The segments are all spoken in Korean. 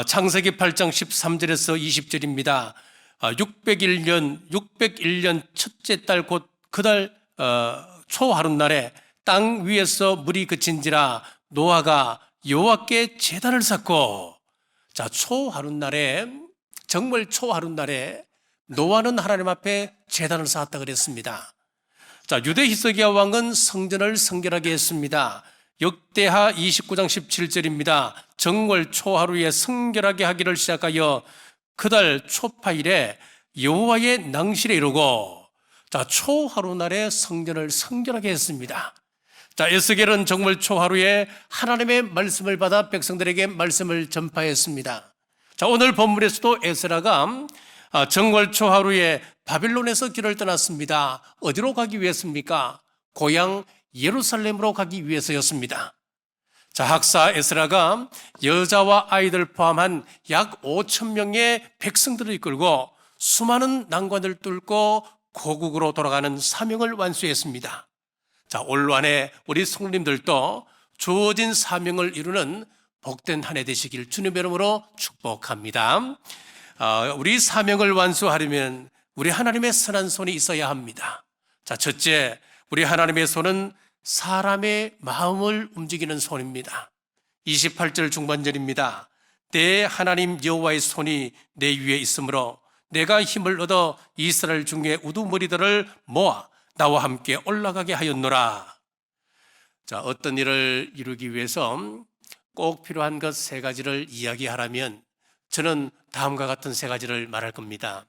창세기 8장 13절에서 20절입니다. 601년 첫째 달 곧 그달 초하룻날에 땅 위에서 물이 그친지라 노아가 여호와께 제단을 쌓고, 초하룻날에, 정말 초하룻날에 노아는 하나님 앞에 제단을 쌓았다 그랬습니다. 유대 히스기야 왕은 성전을 성결하게 했습니다. 역대하 29장 17절입니다. 정월 초하루에 성결하게 하기를 시작하여 그달 초파일에 여호와의 낭실에 이르고, 초하루날에 성전을 성결하게 했습니다. 에스겔은 정월 초하루에 하나님의 말씀을 받아 백성들에게 말씀을 전파했습니다. 오늘 본문에서도 에스라가 정월 초하루에 바빌론에서 길을 떠났습니다. 어디로 가기 위해서입니까? 고향 예루살렘으로 가기 위해서였습니다. 학사 에스라가 여자와 아이들 포함한 약 5천 명의 백성들을 이끌고 수많은 난관을 뚫고 고국으로 돌아가는 사명을 완수했습니다. 올 한해 우리 성도님들도 주어진 사명을 이루는 복된 한 해 되시길 주님의 이름으로 축복합니다. 우리 사명을 완수하려면 우리 하나님의 선한 손이 있어야 합니다. 첫째, 우리 하나님의 손은 사람의 마음을 움직이는 손입니다. 28절 중반절입니다. 내 하나님 여호와의 손이 내 위에 있으므로 내가 힘을 얻어 이스라엘 중에 우두머리들을 모아 나와 함께 올라가게 하였노라. 어떤 일을 이루기 위해서 꼭 필요한 것 세 가지를 이야기하라면 저는 다음과 같은 세 가지를 말할 겁니다.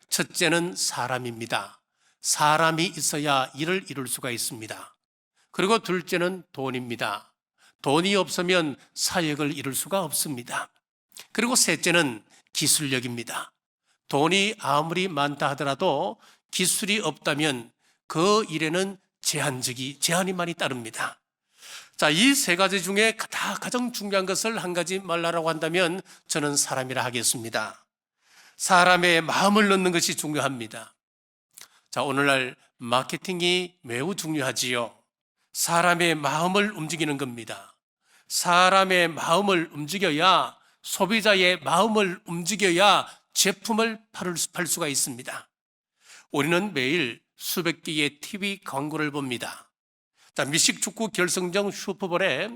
첫째는 사람입니다. 사람이 있어야 일을 이룰 수가 있습니다. 그리고 둘째는 돈입니다. 돈이 없으면 사역을 이룰 수가 없습니다. 그리고 셋째는 기술력입니다. 돈이 아무리 많다 하더라도 기술이 없다면 그 일에는 제한이 많이 따릅니다. 이 세 가지 중에 가장 중요한 것을 한 가지 말하라고 한다면 저는 사람이라 하겠습니다. 사람의 마음을 넣는 것이 중요합니다. 오늘날 마케팅이 매우 중요하지요. 사람의 마음을 움직이는 겁니다. 사람의 마음을 움직여야, 소비자의 마음을 움직여야 제품을 팔 수가 있습니다. 우리는 매일 수백 개의 TV 광고를 봅니다. 미식축구 결승전 슈퍼볼에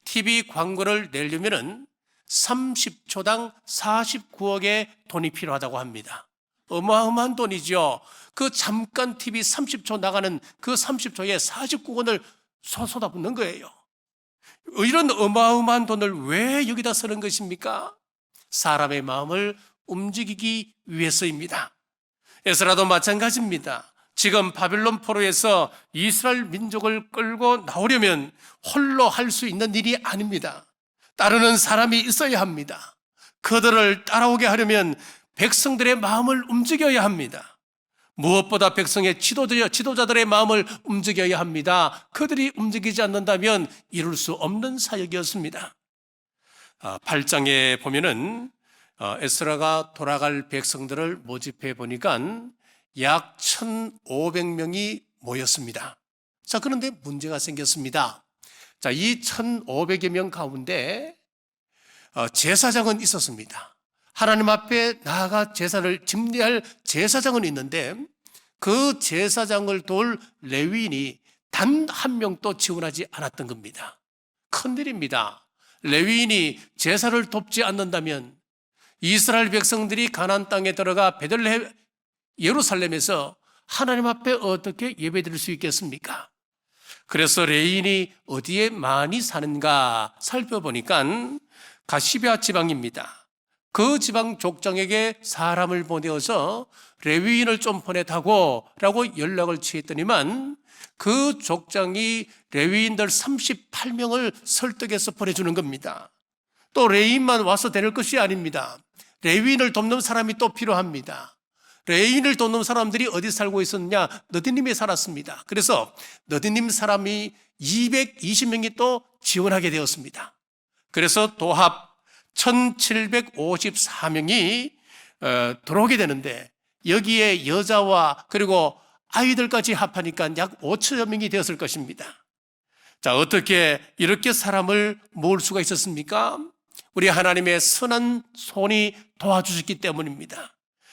TV 광고를 내려면 30초당 49억의 돈이 필요하다고 합니다. 어마어마한 돈이죠. 그 잠깐 TV 30초 나가는 그 30초에 49원을 쏟아붓는 거예요. 이런 어마어마한 돈을 왜 여기다 쓰는 것입니까? 사람의 마음을 움직이기 위해서입니다. 에스라도 마찬가지입니다. 지금 바빌론 포로에서 이스라엘 민족을 끌고 나오려면 홀로 할 수 있는 일이 아닙니다. 따르는 사람이 있어야 합니다. 그들을 따라오게 하려면 백성들의 마음을 움직여야 합니다. 무엇보다 백성의 지도자들의 마음을 움직여야 합니다. 그들이 움직이지 않는다면 이룰 수 없는 사역이었습니다. 8장에 보면은 에스라가 돌아갈 백성들을 모집해 보니까 약 1,500명이 모였습니다. 그런데 문제가 생겼습니다. 이 1,500여 명 가운데 제사장은 있었습니다. 하나님 앞에 나아가 제사를 집례할 제사장은 있는데 그 제사장을 도울 레위인이 단 한 명도 지원하지 않았던 겁니다. 큰일입니다. 레위인이 제사를 돕지 않는다면 이스라엘 백성들이 가나안 땅에 들어가 베들레헴 예루살렘에서 하나님 앞에 어떻게 예배드릴 수 있겠습니까? 그래서 레위인이 어디에 많이 사는가 살펴보니까 가시베아 지방입니다. 그 지방 족장에게 사람을 보내어서 레위인을 좀 보내다고 라고 연락을 취했더니만 그 족장이 레위인들 38명을 설득해서 보내주는 겁니다. 또 레위인만 와서 되는 것이 아닙니다. 레위인을 돕는 사람이 또 필요합니다. 레위인을 돕는 사람들이 어디 살고 있었느냐? 너디님에 살았습니다. 그래서 너디님 사람이 220명이 또 지원하게 되었습니다. 그래서 도합 1754명이 들어오게 되는데 여기에 여자와 그리고 아이들까지 합하니까 약 5천여 명이 되었을 것입니다. 어떻게 이렇게 사람을 모을 수가 있었습니까? 우리 하나님의 선한 손이 도와주셨기 때문입니다.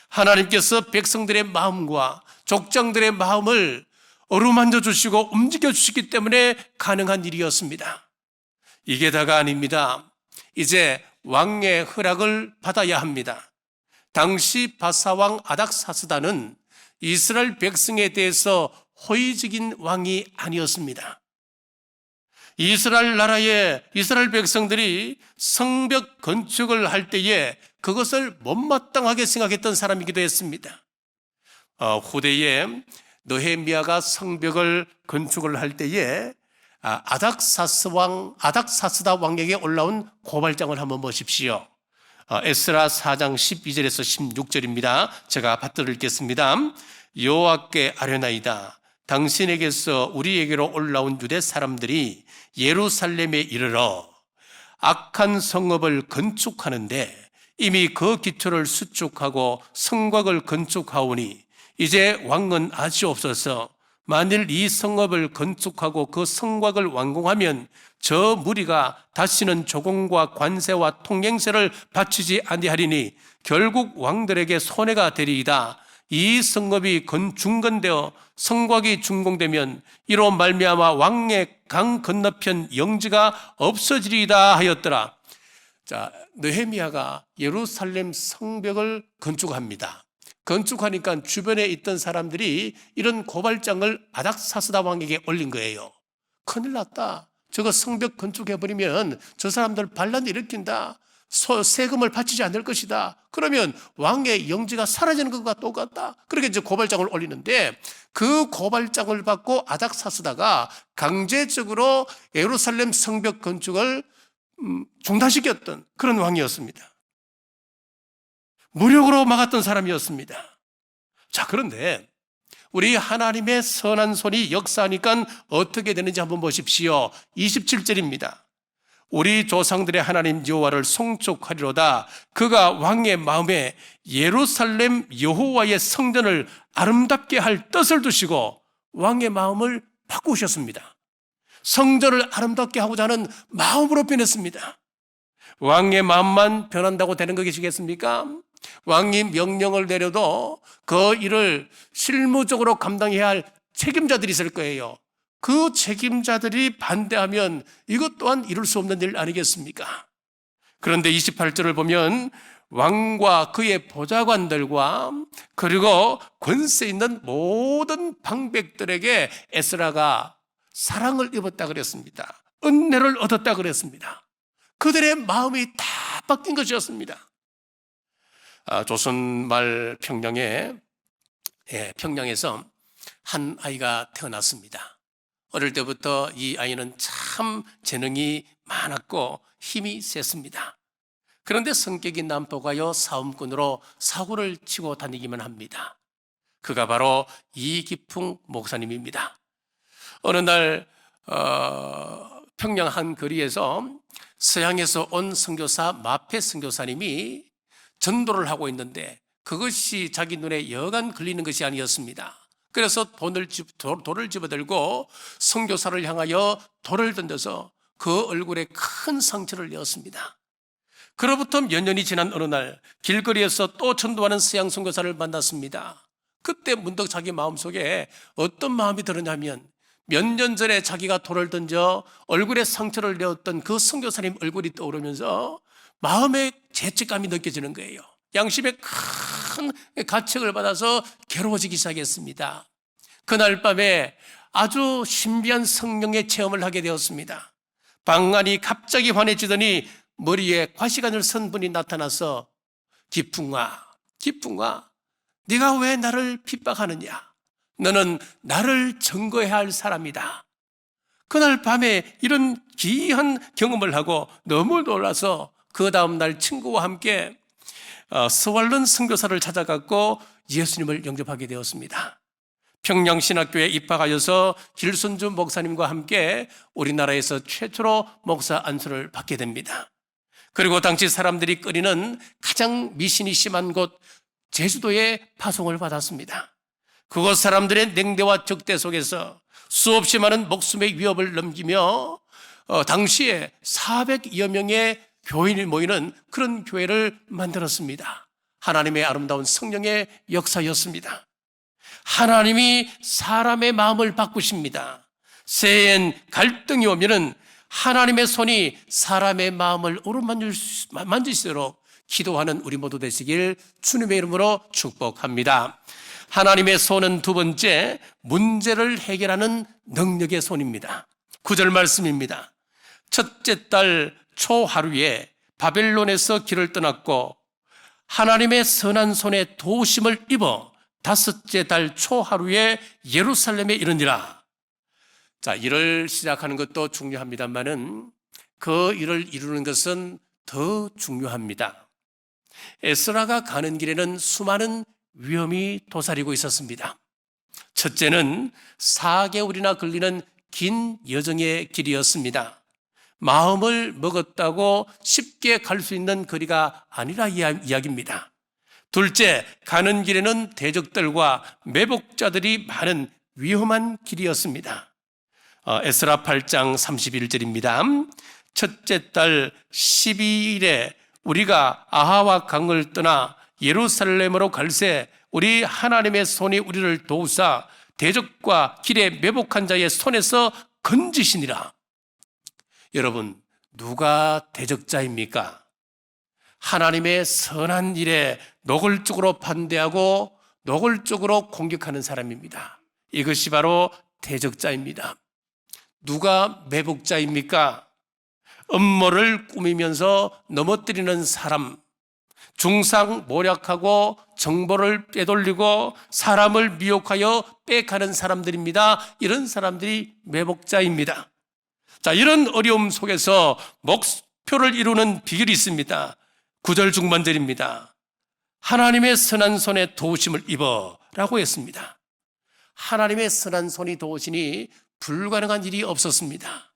하나님께서 백성들의 마음과 족장들의 마음을 어루만져 주시고 움직여 주시기 때문에 가능한 일이었습니다. 이게 다가 아닙니다. 이제 왕의 허락을 받아야 합니다. 당시 바사왕 아닥사스다는 이스라엘 백성에 대해서 호의적인 왕이 아니었습니다. 이스라엘 나라의 이스라엘 백성들이 성벽 건축을 할 때에 그것을 못마땅하게 생각했던 사람이기도 했습니다. 후대에 느헤미야가 성벽을 건축을 할 때에 아닥사스다 왕에게 올라온 고발장을 한번 보십시오. 에스라 4장 12절에서 16절입니다. 제가 받들어 읽겠습니다. 여호와께 아뢰나이다. 당신에게서 우리에게로 올라온 유대 사람들이 예루살렘에 이르러 악한 성읍을 건축하는데 이미 그 기초를 수축하고 성곽을 건축하오니 이제 왕은 아시옵소서. 만일 이 성읍을 건축하고 그 성곽을 완공하면 저 무리가 다시는 조공과 관세와 통행세를 바치지 아니하리니 결국 왕들에게 손해가 되리이다. 이 성읍이 중건되어 성곽이 준공되면 이로 말미암아 왕의 강 건너편 영지가 없어지리이다 하였더라. 자, 느헤미야가 예루살렘 성벽을 건축합니다. 건축하니까 주변에 있던 사람들이 이런 고발장을 아닥사스다 왕에게 올린 거예요. 큰일 났다. 저거 성벽 건축해버리면 저 사람들 반란 일으킨다. 세금을 바치지 않을 것이다. 그러면 왕의 영지가 사라지는 것과 똑같다. 그렇게 이제 고발장을 올리는데 그 고발장을 받고 아닥사스다가 강제적으로 예루살렘 성벽 건축을 중단시켰던 그런 왕이었습니다. 무력으로 막았던 사람이었습니다. 자, 그런데 우리 하나님의 선한 손이 역사하니까 어떻게 되는지 한번 보십시오. 27절입니다. 우리 조상들의 하나님 여호와를 송축하리로다. 그가 왕의 마음에 예루살렘 여호와의 성전을 아름답게 할 뜻을 두시고 왕의 마음을 바꾸셨습니다. 성전을 아름답게 하고자 하는 마음으로 변했습니다. 왕의 마음만 변한다고 되는 것이겠습니까? 왕이 명령을 내려도 그 일을 실무적으로 감당해야 할 책임자들이 있을 거예요. 그 책임자들이 반대하면 이것 또한 이룰 수 없는 일 아니겠습니까? 그런데 28절을 보면 왕과 그의 보좌관들과 그리고 권세 있는 모든 방백들에게 에스라가 사랑을 입었다 그랬습니다. 은혜를 얻었다 그랬습니다. 그들의 마음이 다 바뀐 것이었습니다. 조선말 평양에서 한 아이가 태어났습니다. 어릴 때부터 이 아이는 참 재능이 많았고 힘이 셌습니다. 그런데 성격이 난폭하여 싸움꾼으로 사고를 치고 다니기만 합니다. 그가 바로 이기풍 목사님입니다. 어느 날 평양 한 거리에서 서양에서 온 선교사 마페 선교사님이 전도를 하고 있는데 그것이 자기 눈에 여간 걸리는 것이 아니었습니다. 그래서 돌을 집어들고 선교사를 향하여 돌을 던져서 그 얼굴에 큰 상처를 내었습니다. 그로부터 몇 년이 지난 어느 날 길거리에서 또 전도하는 서양 선교사를 만났습니다. 그때 문득 자기 마음속에 어떤 마음이 들었냐면 몇 년 전에 자기가 돌을 던져 얼굴에 상처를 내었던 그 선교사님 얼굴이 떠오르면서 마음에 죄책감이 느껴지는 거예요. 양심에 큰 가책을 받아서 괴로워지기 시작했습니다. 그날 밤에 아주 신비한 성령의 체험을 하게 되었습니다. 방안이 갑자기 환해지더니 머리에 과시관을 쓴 분이 나타나서 기풍아 네가 왜 나를 핍박하느냐? 너는 나를 증거해야 할 사람이다. 그날 밤에 이런 기이한 경험을 하고 너무 놀라서 그 다음날 친구와 함께 스왈른 선교사를 찾아갔고 예수님을 영접하게 되었습니다. 평양신학교에 입학하여서 길순주 목사님과 함께 우리나라에서 최초로 목사 안수를 받게 됩니다. 그리고 당시 사람들이 꺼리는 가장 미신이 심한 곳 제주도에 파송을 받았습니다. 그곳 사람들의 냉대와 적대 속에서 수없이 많은 목숨의 위협을 넘기며 당시에 400여 명의 교인이 모이는 그런 교회를 만들었습니다. 하나님의 아름다운 성령의 역사였습니다. 하나님이 사람의 마음을 바꾸십니다. 새해엔 갈등이 오면은 하나님의 손이 사람의 마음을 어루만지시도록 기도하는 우리 모두 되시길 주님의 이름으로 축복합니다. 하나님의 손은 두 번째, 문제를 해결하는 능력의 손입니다. 9절 말씀입니다. 첫째 달 초하루에 바벨론에서 길을 떠났고 하나님의 선한 손에 도우심을 입어 다섯째 달 초하루에 예루살렘에 이르니라. 자, 일을 시작하는 것도 중요합니다만은 그 일을 이루는 것은 더 중요합니다. 에스라가 가는 길에는 수많은 위험이 도사리고 있었습니다. 첫째는 4개월이나 걸리는 긴 여정의 길이었습니다. 마음을 먹었다고 쉽게 갈 수 있는 거리가 아니라 이야기입니다. 둘째, 가는 길에는 대적들과 매복자들이 많은 위험한 길이었습니다. 에스라 8장 31절입니다. 첫째 달 12일에 우리가 아하와 강을 떠나 예루살렘으로 갈새 우리 하나님의 손이 우리를 도우사 대적과 길에 매복한 자의 손에서 건지시니라. 여러분, 누가 대적자입니까? 하나님의 선한 일에 노골적으로 반대하고 노골적으로 공격하는 사람입니다. 이것이 바로 대적자입니다. 누가 매복자입니까? 음모를 꾸미면서 넘어뜨리는 사람, 중상모략하고 정보를 빼돌리고 사람을 미혹하여 빼가는 사람들입니다. 이런 사람들이 매복자입니다. 자, 이런 어려움 속에서 목표를 이루는 비결이 있습니다. 9절 중반절입니다. 하나님의 선한 손에 도우심을 입어라고 했습니다. 하나님의 선한 손이 도우시니 불가능한 일이 없었습니다.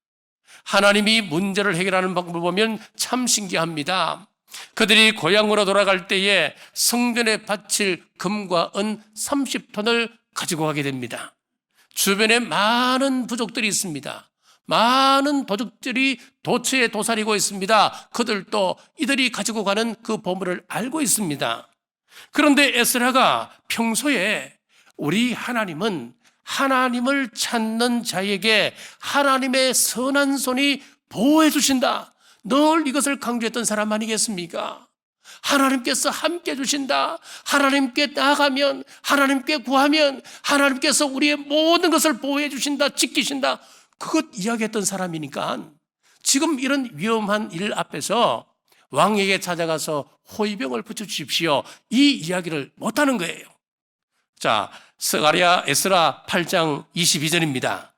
하나님이 문제를 해결하는 방법을 보면 참 신기합니다. 그들이 고향으로 돌아갈 때에 성전에 바칠 금과 은 30톤을 가지고 가게 됩니다. 주변에 많은 부족들이 있습니다. 많은 도적들이 도처에 도사리고 있습니다. 그들도 이들이 가지고 가는 그 보물을 알고 있습니다. 그런데 에스라가 평소에 우리 하나님은 하나님을 찾는 자에게 하나님의 선한 손이 보호해 주신다, 늘 이것을 강조했던 사람 아니겠습니까? 하나님께서 함께 주신다, 하나님께 나아가면, 하나님께 구하면 하나님께서 우리의 모든 것을 보호해 주신다, 지키신다, 그것 이야기했던 사람이니까 지금 이런 위험한 일 앞에서 왕에게 찾아가서 호위병을 붙여주십시오, 이 이야기를 못하는 거예요. 자, 스가랴 에스라 8장 22절입니다.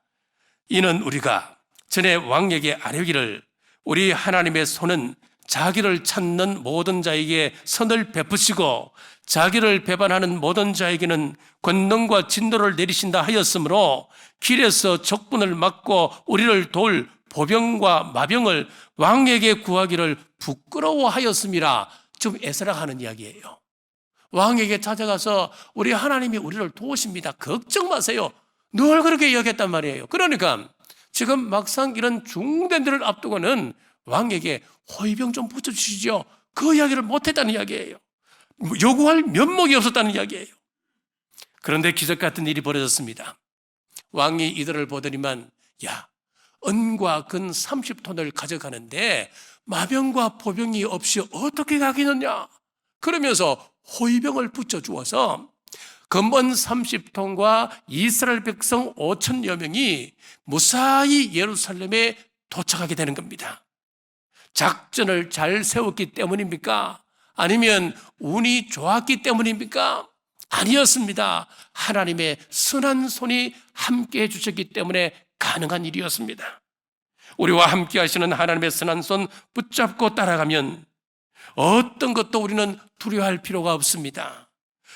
이는 우리가 전에 왕에게 아뢰기를 우리 하나님의 손은 자기를 찾는 모든 자에게 선을 베푸시고 자기를 배반하는 모든 자에게는 권능과 진노를 내리신다 하였으므로 길에서 적군을 막고 우리를 도울 보병과 마병을 왕에게 구하기를 부끄러워하였음이라. 지금 에스라가 하는 이야기예요. 왕에게 찾아가서 우리 하나님이 우리를 도우십니다, 걱정 마세요, 늘 그렇게 이야기했단 말이에요. 그러니까 지금 막상 이런 중된 일을 앞두고는 왕에게 호위병 좀 붙여주시죠, 그 이야기를 못했다는 이야기예요. 요구할 면목이 없었다는 이야기예요. 그런데 기적 같은 일이 벌어졌습니다. 왕이 이들을 보더니만, 야, 은과 금 30톤을 가져가는데 마병과 보병이 없이 어떻게 가겠느냐, 그러면서 호위병을 붙여주어서 금은 30톤과 이스라엘 백성 5천여 명이 무사히 예루살렘에 도착하게 되는 겁니다. 작전을 잘 세웠기 때문입니까? 아니면 운이 좋았기 때문입니까? 아니었습니다. 하나님의 선한 손이 함께해 주셨기 때문에 가능한 일이었습니다. 우리와 함께 하시는 하나님의 선한 손 붙잡고 따라가면 어떤 것도 우리는 두려워할 필요가 없습니다.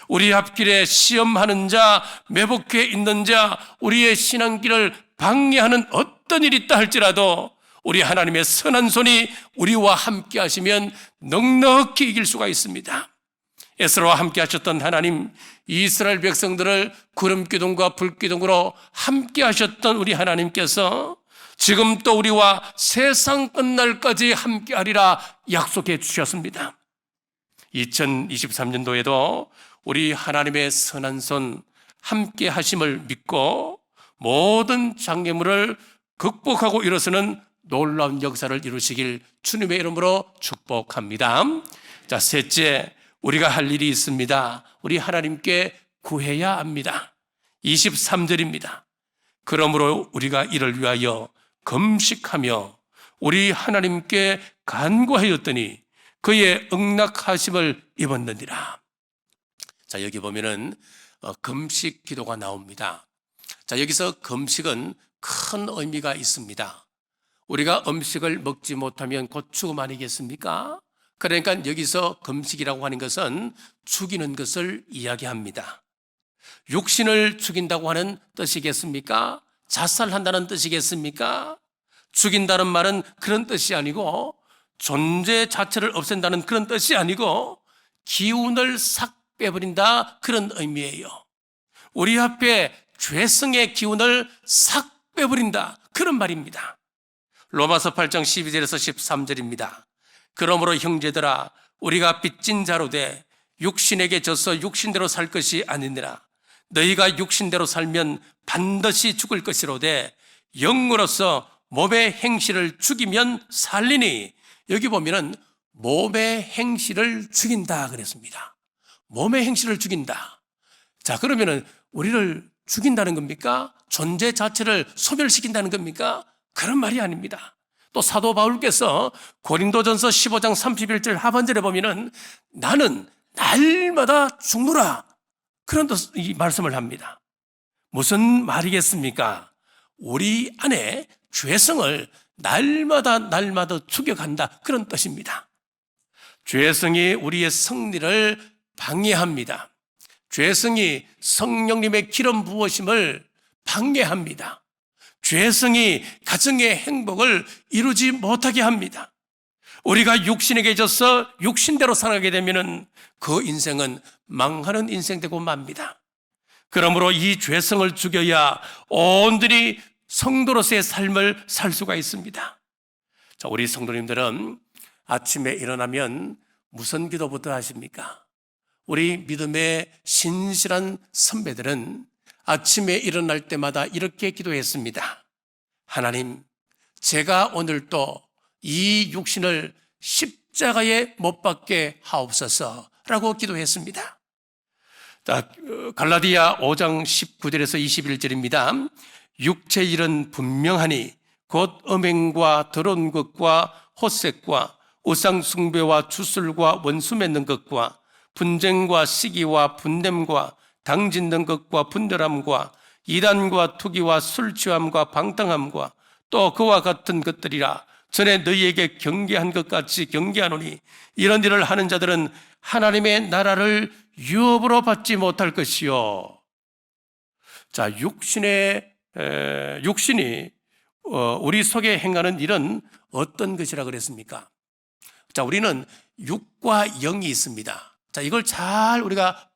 우리 앞길에 시험하는 자, 매복해 있는 자, 우리의 신앙길을 방해하는 어떤 일이 있다 할지라도 우리 하나님의 선한 손이 우리와 함께 하시면 넉넉히 이길 수가 있습니다. 에스라와 함께 하셨던 하나님, 이스라엘 백성들을 구름기둥과 불기둥으로 함께 하셨던 우리 하나님께서 지금 또 우리와 세상 끝날까지 함께하리라 약속해 주셨습니다. 2023년도에도 우리 하나님의 선한 손 함께 하심을 믿고 모든 장애물을 극복하고 일어서는 놀라운 역사를 이루시길 주님의 이름으로 축복합니다. 자, 셋째, 우리가 할 일이 있습니다. 우리 하나님께 구해야 합니다. 23절입니다. 그러므로 우리가 이를 위하여 금식하며 우리 하나님께 간구하였더니 그의 응낙하심을 입었느니라. 자, 여기 보면은 금식 기도가 나옵니다. 자, 여기서 금식은 큰 의미가 있습니다. 우리가 음식을 먹지 못하면 곧 죽음 아니겠습니까? 그러니까 여기서 금식이라고 하는 것은 죽이는 것을 이야기합니다. 육신을 죽인다고 하는 뜻이겠습니까? 자살한다는 뜻이겠습니까? 죽인다는 말은 그런 뜻이 아니고 존재 자체를 없앤다는 그런 뜻이 아니고 기운을 싹 빼버린다 그런 의미예요. 우리 앞에 죄성의 기운을 싹 빼버린다 그런 말입니다. 로마서 8장 12절에서 13절입니다. 그러므로 형제들아 우리가 빚진 자로 돼 육신에게 져서 육신대로 살 것이 아니니라. 너희가 육신대로 살면 반드시 죽을 것이로되 영으로서 몸의 행실을 죽이면 살리니. 여기 보면은 몸의 행실을 죽인다 그랬습니다. 몸의 행실을 죽인다. 자, 그러면은 우리를 죽인다는 겁니까? 존재 자체를 소멸시킨다는 겁니까? 그런 말이 아닙니다. 또 사도 바울께서 고린도전서 15장 31절 하반절에 보면은 나는 날마다 죽노라 그런 이 말씀을 합니다. 무슨 말이겠습니까? 우리 안에 죄성을 날마다 죽여간다 그런 뜻입니다. 죄성이 우리의 승리를 방해합니다. 죄성이 성령님의 기름 부으심을 방해합니다. 죄성이 가정의 행복을 이루지 못하게 합니다. 우리가 육신에게 져서 육신대로 살아가게 되면 그 인생은 망하는 인생 되고 맙니다. 그러므로 이 죄성을 죽여야 온전히 성도로서의 삶을 살 수가 있습니다. 자, 우리 성도님들은 아침에 일어나면 무슨 기도부터 하십니까? 우리 믿음의 신실한 선배들은 아침에 일어날 때마다 이렇게 기도했습니다. 하나님, 제가 오늘 또 이 육신을 십자가에 못 박게 하옵소서라고 기도했습니다. 자, 갈라디아 5장 19절에서 21절입니다. 육체 일은 분명하니 곧 음행과 더러운 것과 호색과 우상 숭배와 주술과 원수 맺는 것과 분쟁과 시기와 분냄과 당 짓는 것과 분열함과 이단과 투기와 술 취함과 방탕함과 또 그와 같은 것들이라. 전에 너희에게 경계한 것 같이 경계하노니 이런 일을 하는 자들은 하나님의 나라를 유업으로 받지 못할 것이요. 자, 육신이 우리 속에 행하는 일은 어떤 것이라 그랬습니까? 자, 우리는 육과 영이 있습니다. 자, 이걸 잘 우리가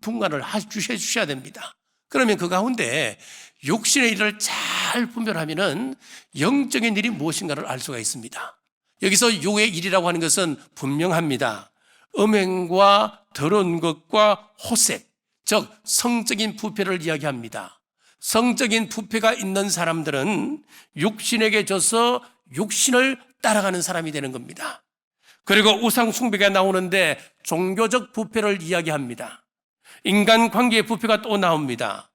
분간을 해 주셔야 됩니다. 그러면 그 가운데 육신의 일을 잘 분별하면은 영적인 일이 무엇인가를 알 수가 있습니다. 여기서 육의 일이라고 하는 것은 분명합니다. 음행과 더러운 것과 호색, 즉 성적인 부패를 이야기합니다. 성적인 부패가 있는 사람들은 육신에게 져서 육신을 따라가는 사람이 되는 겁니다. 그리고 우상 숭배가 나오는데 종교적 부패를 이야기합니다. 인간관계의 부패가 또 나옵니다.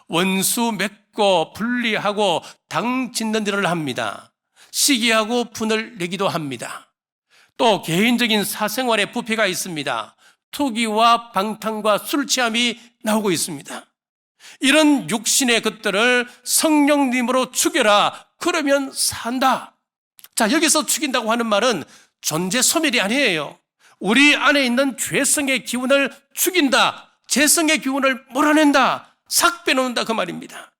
원수 맺고 분리하고 당 짓는 일을 합니다. 시기하고 분을 내기도 합니다. 또 개인적인 사생활의 부패가 있습니다. 투기와 방탕과 술 취함이 나오고 있습니다. 이런 육신의 것들을 성령님으로 죽여라. 그러면 산다. 자, 여기서 죽인다고 하는 말은 존재 소멸이 아니에요. 우리 안에 있는 죄성의 기운을 죽인다. 죄성의 기운을 몰아낸다. 싹 빼놓는다 그 말입니다.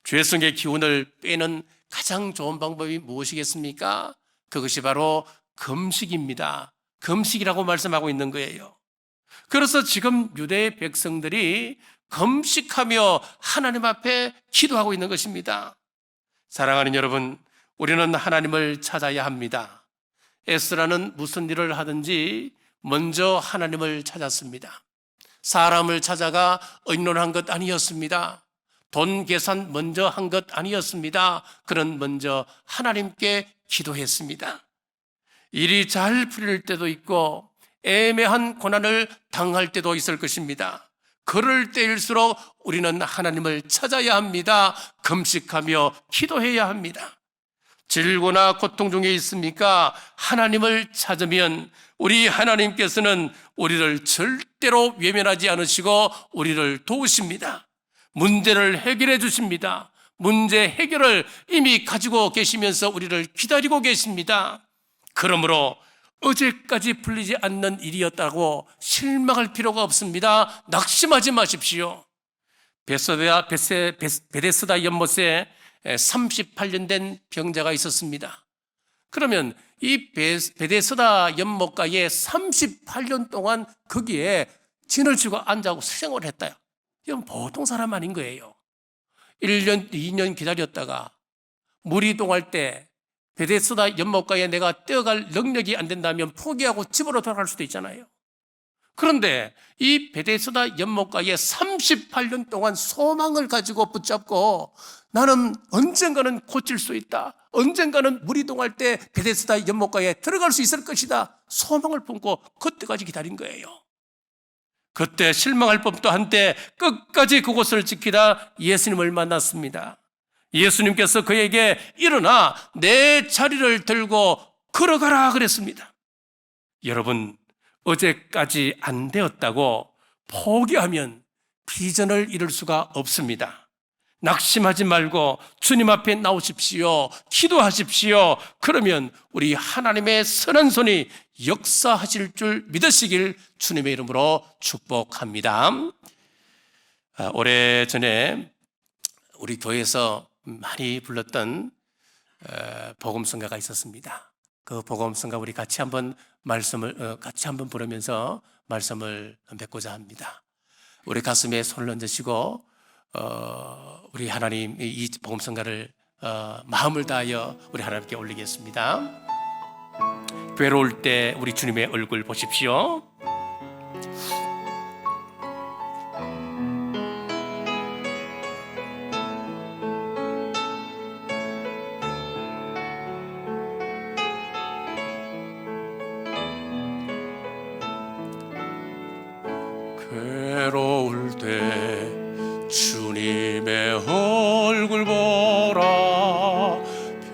죄성의 기운을 빼는 가장 좋은 방법이 무엇이겠습니까? 그것이 바로 금식입니다. 금식이라고 말씀하고 있는 거예요. 그래서 지금 유대의 백성들이 금식하며 하나님 앞에 기도하고 있는 것입니다. 사랑하는 여러분, 우리는 하나님을 찾아야 합니다. 에스라는 무슨 일을 하든지 먼저 하나님을 찾았습니다. 사람을 찾아가 의논한 것 아니었습니다. 돈 계산 먼저 한 것 아니었습니다. 그는 먼저 하나님께 기도했습니다. 일이 잘 풀릴 때도 있고 애매한 고난을 당할 때도 있을 것입니다. 그럴 때일수록 우리는 하나님을 찾아야 합니다. 금식하며 기도해야 합니다. 질고나 고통 중에 있습니까? 하나님을 찾으면 우리 하나님께서는 우리를 절대로 외면하지 않으시고 우리를 도우십니다. 문제를 해결해 주십니다. 문제 해결을 이미 가지고 계시면서 우리를 기다리고 계십니다. 그러므로 어제까지 풀리지 않는 일이었다고 실망할 필요가 없습니다. 낙심하지 마십시오. 베데스다 연못에 38년 된 병자가 있었습니다. 그러면 이 베데스다 연못가에 38년 동안 거기에 진을 치고 앉아고 생활을 했다요. 이건 보통 사람 아닌 거예요. 1년, 2년 기다렸다가 물이 동할 때 베데스다 연못가에 내가 뛰어갈 능력이 안 된다면 포기하고 집으로 돌아갈 수도 있잖아요. 그런데 이 베데스다 연못가에 38년 동안 소망을 가지고 붙잡고 나는 언젠가는 고칠 수 있다. 언젠가는 물이 동할 때 베데스다 연못가에 들어갈 수 있을 것이다. 소망을 품고 그때까지 기다린 거예요. 그때 실망할 법도 한때 끝까지 그곳을 지키다 예수님을 만났습니다. 예수님께서 그에게 일어나 내 자리를 들고 걸어가라 그랬습니다. 여러분, 어제까지 안 되었다고 포기하면 비전을 이룰 수가 없습니다. 낙심하지 말고 주님 앞에 나오십시오. 기도하십시오. 그러면 우리 하나님의 선한 손이 역사하실 줄 믿으시길 주님의 이름으로 축복합니다. 오래전에 우리 교회에서 많이 불렀던 복음성가가 있었습니다. 그 복음성가 우리 같이 한번 부르면서 말씀을 맺고자 합니다. 우리 가슴에 손을 얹으시고 우리 하나님 이 복음성가를 마음을 다하여 우리 하나님께 올리겠습니다. 괴로울 때 우리 주님의 얼굴 보십시오. 괴로울 때 주님의 얼굴 보라.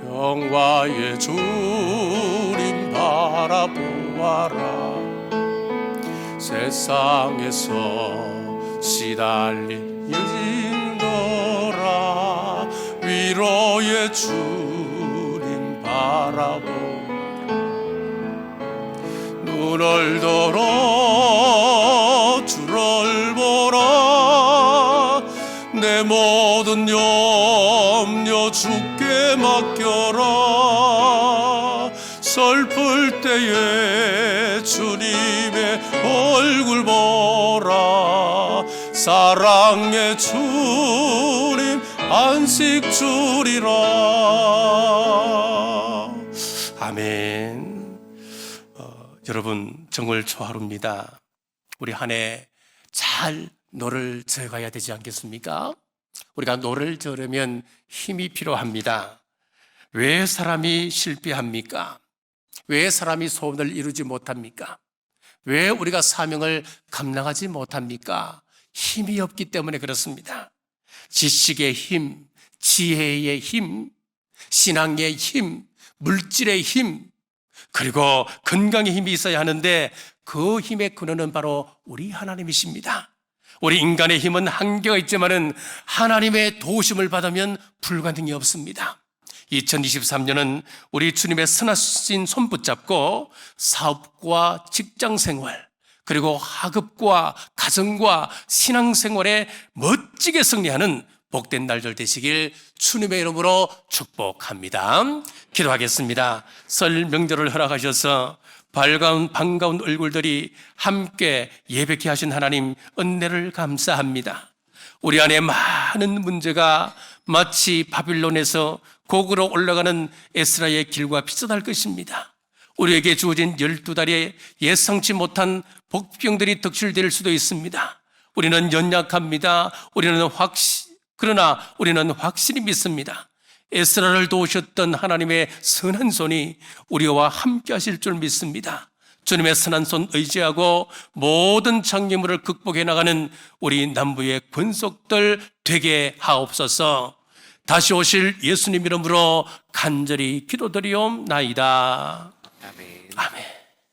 평화의 주님 바라보아라. 세상에서 시달린 영혼들아 위로의 주님 바라보아라. 눈을 들어 주를 보라. 내 모든 염려 주께 맡겨라. 슬플 때에 주님의 얼굴 보라. 사랑의 주님 안식 주리라. 아멘. 여러분, 정월 초하루입니다. 우리 한 해 잘 노를 저어가야 되지 않겠습니까? 우리가 노를 저으려면 힘이 필요합니다. 왜 사람이 실패합니까? 왜 사람이 소원을 이루지 못합니까? 왜 우리가 사명을 감당하지 못합니까? 힘이 없기 때문에 그렇습니다. 지식의 힘, 지혜의 힘, 신앙의 힘, 물질의 힘, 그리고 건강의 힘이 있어야 하는데 그 힘의 근원은 바로 우리 하나님이십니다. 우리 인간의 힘은 한계가 있지만은 하나님의 도우심을 받으면 불가능이 없습니다. 2023년은 우리 주님의 선하신 손 붙잡고 사업과 직장생활, 그리고 학업과 가정과 신앙생활에 멋지게 승리하는 복된 날들 되시길 주님의 이름으로 축복합니다. 기도하겠습니다. 설 명절을 허락하셔서 반가운 얼굴들이 함께 예배케 하신 하나님 은혜를 감사합니다. 우리 안에 많은 문제가, 마치 바빌론에서 고구로 올라가는 에스라의 길과 비슷할 것입니다. 우리에게 주어진 12달의 예상치 못한 복병들이 덕실될 수도 있습니다. 우리는 연약합니다. 그러나 우리는 확실히 믿습니다. 에스라를 도우셨던 하나님의 선한 손이 우리와 함께 하실 줄 믿습니다. 주님의 선한 손 의지하고 모든 장애물을 극복해 나가는 우리 남부의 권속들 되게 하옵소서. 다시 오실 예수님 이름으로 간절히 기도드리옵나이다. 아멘. 아멘.